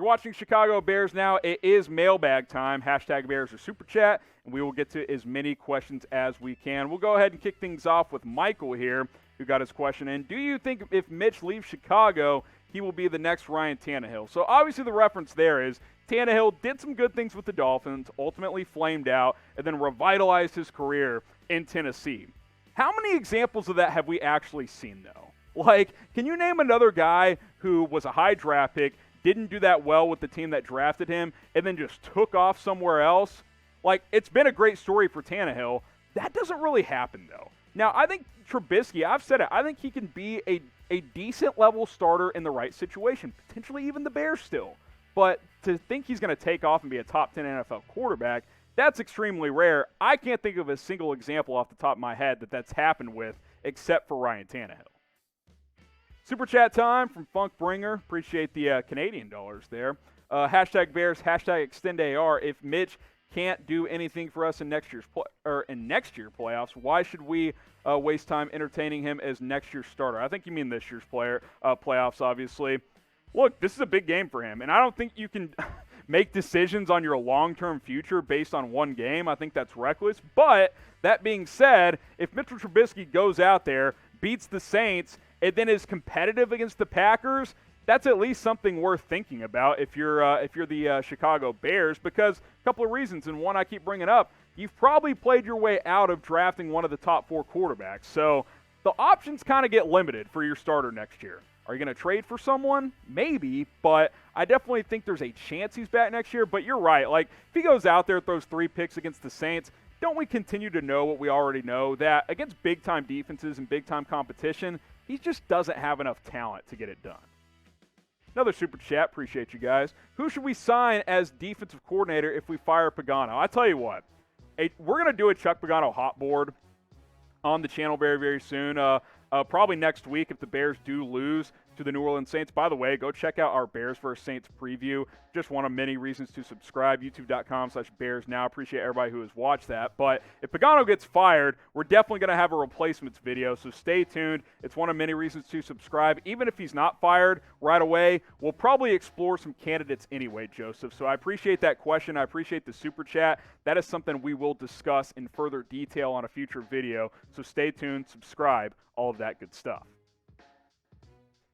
You're watching Chicago Bears now. It is mailbag time. Hashtag Bears or Super Chat, and we will get to as many questions as we can. We'll go ahead and kick things off with Michael here, who got his question in. Do you think if Mitch leaves Chicago, he will be the next Ryan Tannehill? So obviously the reference there is Tannehill did some good things with the Dolphins, ultimately flamed out, and then revitalized his career in Tennessee. How many examples of that have we actually seen, though? Like, can you name another guy who was a high draft pick, didn't do that well with the team that drafted him, and then just took off somewhere else? Like, it's been a great story for Tannehill. That doesn't really happen, though. Now, I think Trubisky, I've said it, I think he can be a decent level starter in the right situation, potentially even the Bears still. But to think he's going to take off and be a top 10 NFL quarterback, that's extremely rare. I can't think of a single example off the top of my head that that's happened with, except for Ryan Tannehill. Super chat time from Funk Bringer. Appreciate the Canadian dollars there. Hashtag Bears, hashtag extend AR. If Mitch can't do anything for us in next year's playoffs, why should we waste time entertaining him as next year's starter? I think you mean this year's playoffs, obviously. Look, this is a big game for him, and I don't think you can make decisions on your long-term future based on one game. I think that's reckless. But that being said, if Mitchell Trubisky goes out there, beats the Saints, and then is competitive against the Packers, that's at least something worth thinking about if you're the Chicago Bears, because a couple of reasons, and one I keep bringing up, you've probably played your way out of drafting one of the top 4 quarterbacks. So the options kind of get limited for your starter next year. Are you going to trade for someone? Maybe, but I definitely think there's a chance he's back next year. But you're right. Like, if he goes out there, throws 3 picks against the Saints, don't we continue to know what we already know, that against big-time defenses and big-time competition, he just doesn't have enough talent to get it done. Another super chat. Appreciate you guys. Who should we sign as defensive coordinator if we fire Pagano? I tell you what, we're going to do a Chuck Pagano hot board on the channel very, very soon. Probably next week if the Bears do lose to the New Orleans Saints. By the way, go check out our Bears vs. Saints preview. Just one of many reasons to subscribe. YouTube.com/BearsNow. Appreciate everybody who has watched that. But if Pagano gets fired, we're definitely going to have a replacements video, so stay tuned. It's one of many reasons to subscribe. Even if he's not fired right away, we'll probably explore some candidates anyway, Joseph. So I appreciate that question. I appreciate the super chat. That is something we will discuss in further detail on a future video. So stay tuned, subscribe, all of that good stuff.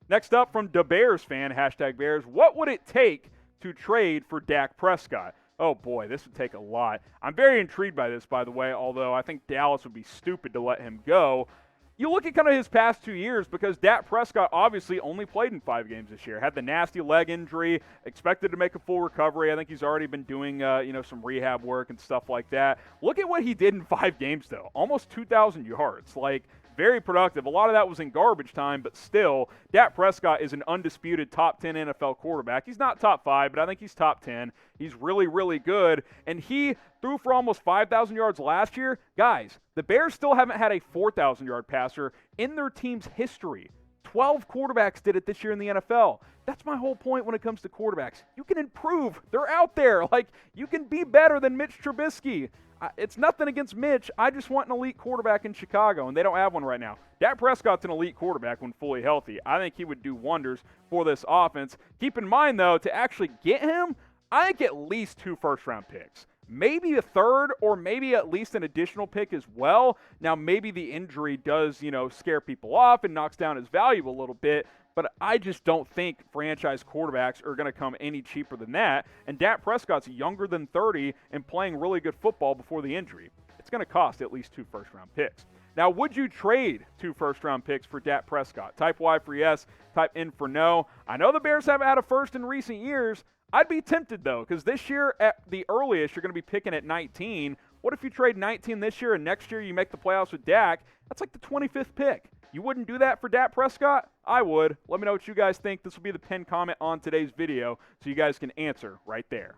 Next up from the Bears fan, hashtag Bears, what would it take to trade for Dak Prescott? Oh boy, this would take a lot. I'm very intrigued by this, by the way, although I think Dallas would be stupid to let him go. You look at kind of his past 2 years, because Dak Prescott obviously only played in 5 games this year. Had the nasty leg injury, expected to make a full recovery. I think he's already been doing some rehab work and stuff like that. Look at what he did in 5 games, though. Almost 2,000 yards. Like, very productive. A lot of that was in garbage time, but still, Dak Prescott is an undisputed top 10 NFL quarterback. He's not top 5, but I think he's top 10. He's really, really good, and he threw for almost 5,000 yards last year. Guys, the Bears still haven't had a 4,000-yard passer in their team's history. 12 quarterbacks did it this year in the NFL. That's my whole point when it comes to quarterbacks. You can improve. They're out there. Like, you can be better than Mitch Trubisky. It's nothing against Mitch. I just want an elite quarterback in Chicago, and they don't have one right now. Dak Prescott's an elite quarterback when fully healthy. I think he would do wonders for this offense. Keep in mind, though, to actually get him, I think at least 2 first-round picks. Maybe a third, or maybe at least an additional pick as well. Now, maybe the injury does, scare people off and knocks down his value a little bit, but I just don't think franchise quarterbacks are going to come any cheaper than that. And Dak Prescott's younger than 30 and playing really good football before the injury. It's going to cost at least 2 first-round picks. Now, would you trade 2 first-round picks for Dak Prescott? Type Y for yes, type N for no. I know the Bears haven't had a first in recent years. I'd be tempted, though, because this year at the earliest, you're going to be picking at 19. What if you trade 19 this year and next year you make the playoffs with Dak? That's like the 25th pick. You wouldn't do that for Dak Prescott? I would. Let me know what you guys think. This will be the pinned comment on today's video, so you guys can answer right there.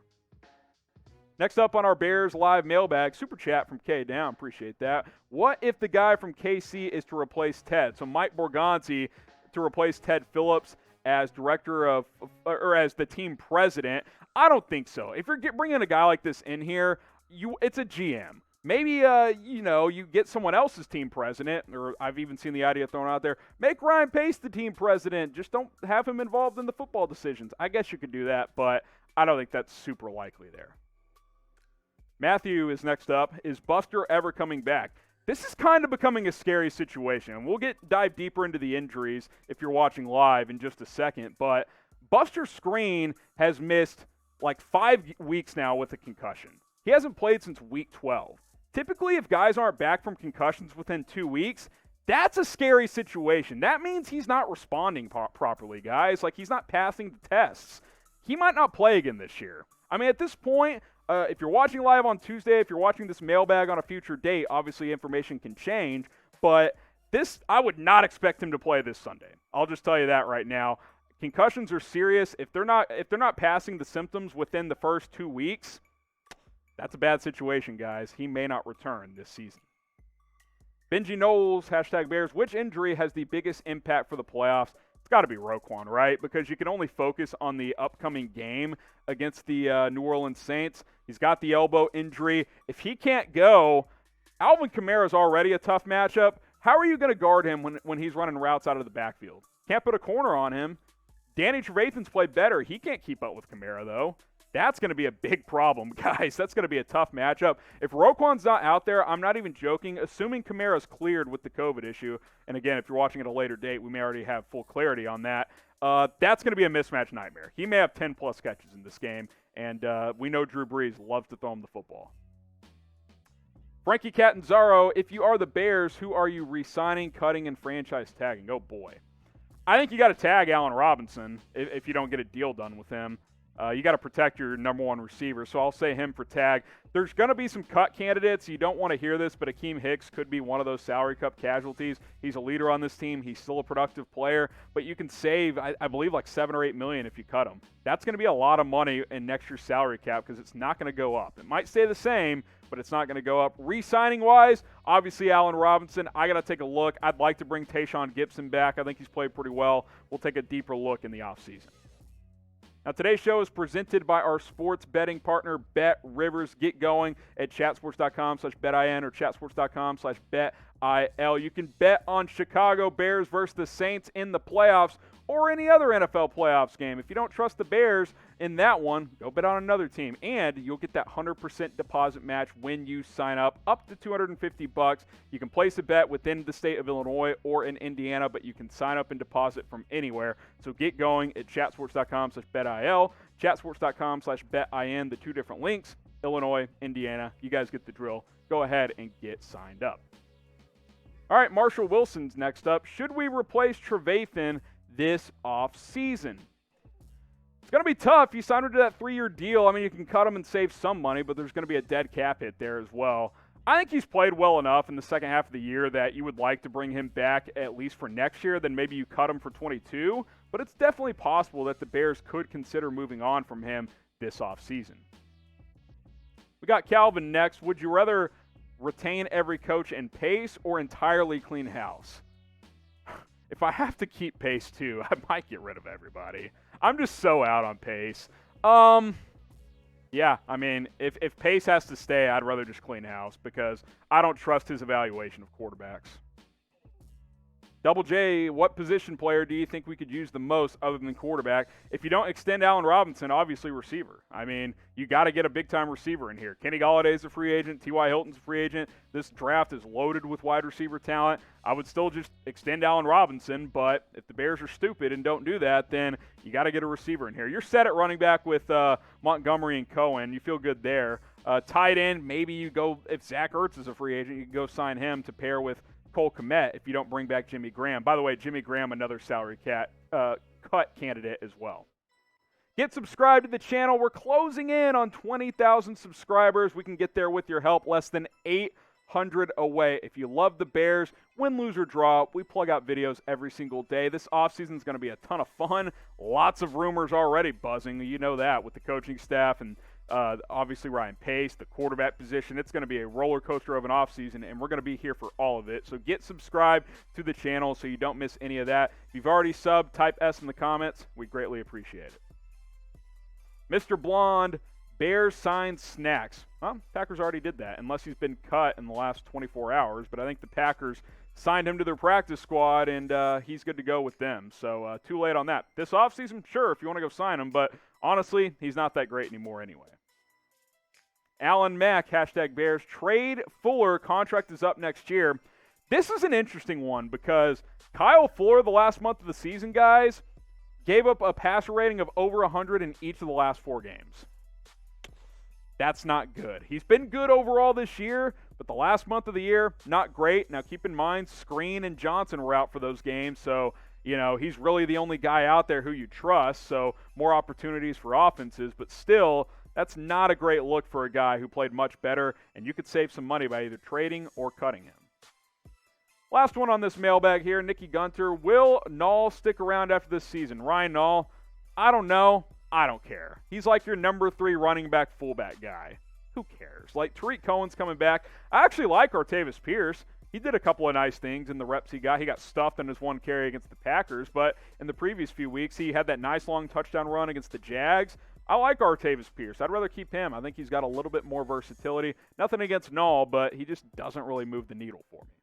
Next up on our Bears Live mailbag, super chat from K Down. Appreciate that. What if the guy from KC is to replace Ted? So Mike Borgonzi to replace Ted Phillips as as the team president. I don't think so. If you're bringing a guy like this in here, it's a GM. Maybe, you get someone else's team president, or I've even seen the idea thrown out there, make Ryan Pace the team president. Just don't have him involved in the football decisions. I guess you could do that, but I don't think that's super likely there. Matthew is next up. Is Buster ever coming back? This is kind of becoming a scary situation, and we'll dive deeper into the injuries if you're watching live in just a second, but Buster Skrine has missed like 5 weeks now with a concussion. He hasn't played since week 12. Typically, if guys aren't back from concussions within 2 weeks, that's a scary situation. That means he's not responding properly, guys. Like, he's not passing the tests. He might not play again this year. I mean, at this point, if you're watching live on Tuesday, if you're watching this mailbag on a future date, obviously information can change, but I would not expect him to play this Sunday. I'll just tell you that right now. Concussions are serious. If they're not passing the symptoms within the first 2 weeks, that's a bad situation, guys. He may not return this season. Benji Knowles, #Bears, which injury has the biggest impact for the playoffs? It's got to be Roquan, right? Because you can only focus on the upcoming game against the New Orleans Saints. He's got the elbow injury. If he can't go, Alvin Kamara is already a tough matchup. How are you going to guard him when he's running routes out of the backfield? Can't put a corner on him. Danny Trevathan's played better. He can't keep up with Kamara, though. That's going to be a big problem, guys. That's going to be a tough matchup. If Roquan's not out there, I'm not even joking, assuming Kamara's cleared with the COVID issue, and again, if you're watching at a later date, we may already have full clarity on that, that's going to be a mismatch nightmare. He may have 10-plus catches in this game, and we know Drew Brees loves to throw him the football. Frankie Catanzaro, if you are the Bears, who are you re-signing, cutting, and franchise tagging? Oh, boy. I think you got to tag Allen Robinson if you don't get a deal done with him. You got to protect your number one receiver, so I'll say him for tag. There's going to be some cut candidates. You don't want to hear this, but Akeem Hicks could be one of those salary cap casualties. He's a leader on this team. He's still a productive player, but you can save, I believe, like $7 or $8 million if you cut him. That's going to be a lot of money in next year's salary cap because it's not going to go up. It might stay the same, but it's not going to go up. Re-signing-wise, obviously Allen Robinson. I got to take a look. I'd like to bring Tayshaun Gibson back. I think he's played pretty well. We'll take a deeper look in the offseason. Now, today's show is presented by our sports betting partner, Bet Rivers. Get going at chatsports.com/betin or chatsports.com/betil. You can bet on Chicago Bears versus the Saints in the playoffs or any other NFL playoffs game. If you don't trust the Bears in that one, go bet on another team. And you'll get that 100% deposit match when you sign up to $250. You can place a bet within the state of Illinois or in Indiana, but you can sign up and deposit from anywhere. So get going at chatsports.com/betil, chatsports.com/betin, the two different links, Illinois, Indiana. You guys get the drill. Go ahead and get signed up. All right, Marshall Wilson's next up. Should we replace Trevathan this offseason? It's going to be tough. You signed him to that 3-year deal. I mean, you can cut him and save some money, but there's going to be a dead cap hit there as well. I think he's played well enough in the second half of the year that you would like to bring him back at least for next year. Then maybe you cut him for 22, but it's definitely possible that the Bears could consider moving on from him this offseason. We got Calvin next. Would you rather retain every coach and Pace or entirely clean house? If I have to keep Pace too, I might get rid of everybody. I'm just so out on Pace. Yeah, I mean, if Pace has to stay, I'd rather just clean house because I don't trust his evaluation of quarterbacks. Double J, what position player do you think we could use the most other than quarterback? If you don't extend Allen Robinson, obviously receiver. I mean, you got to get a big-time receiver in here. Kenny Galladay's a free agent. T.Y. Hilton's a free agent. This draft is loaded with wide receiver talent. I would still just extend Allen Robinson, but if the Bears are stupid and don't do that, then you got to get a receiver in here. You're set at running back with Montgomery and Cohen. You feel good there. Tight end, maybe you go, if Zach Ertz is a free agent, you can go sign him to pair with Cole Kmet if you don't bring back Jimmy Graham. By the way, Jimmy Graham, another salary cut candidate as well. Get subscribed to the channel. We're closing in on 20,000 subscribers. We can get there with your help. Less than 800 away. If you love the Bears, win, lose, or draw, we plug out videos every single day. This offseason is going to be a ton of fun. Lots of rumors already buzzing. You know that with the coaching staff and obviously Ryan Pace, the quarterback position. It's going to be a roller coaster of an offseason, and we're going to be here for all of it. So get subscribed to the channel so you don't miss any of that. If you've already subbed, type S in the comments. We greatly appreciate it. Mr. Blonde, Bears signed Snacks. Well, Packers already did that, unless he's been cut in the last 24 hours. But I think the Packers signed him to their practice squad, and he's good to go with them. So too late on that. This offseason, sure, if you want to go sign him. But honestly, he's not that great anymore anyway. Alan Mack, hashtag Bears. Trade Fuller, contract is up next year. This is an interesting one because Kyle Fuller, the last month of the season, guys, gave up a passer rating of over 100 in each of the last 4 games. That's not good. He's been good overall this year, but the last month of the year, not great. Now, keep in mind, Screen and Johnson were out for those games, so, he's really the only guy out there who you trust, so more opportunities for offenses, but still, that's not a great look for a guy who played much better, and you could save some money by either trading or cutting him. Last one on this mailbag here, Nikki Gunter. Will Nall stick around after this season? Ryan Nall, I don't know. I don't care. He's like your number 3 running back, fullback guy. Who cares? Like, Tariq Cohen's coming back. I actually like Artavis Pierce. He did a couple of nice things in the reps he got. He got stuffed on his one carry against the Packers, but in the previous few weeks, he had that nice long touchdown run against the Jags. I like Artavis Pierce. I'd rather keep him. I think he's got a little bit more versatility. Nothing against Nall, but he just doesn't really move the needle for me.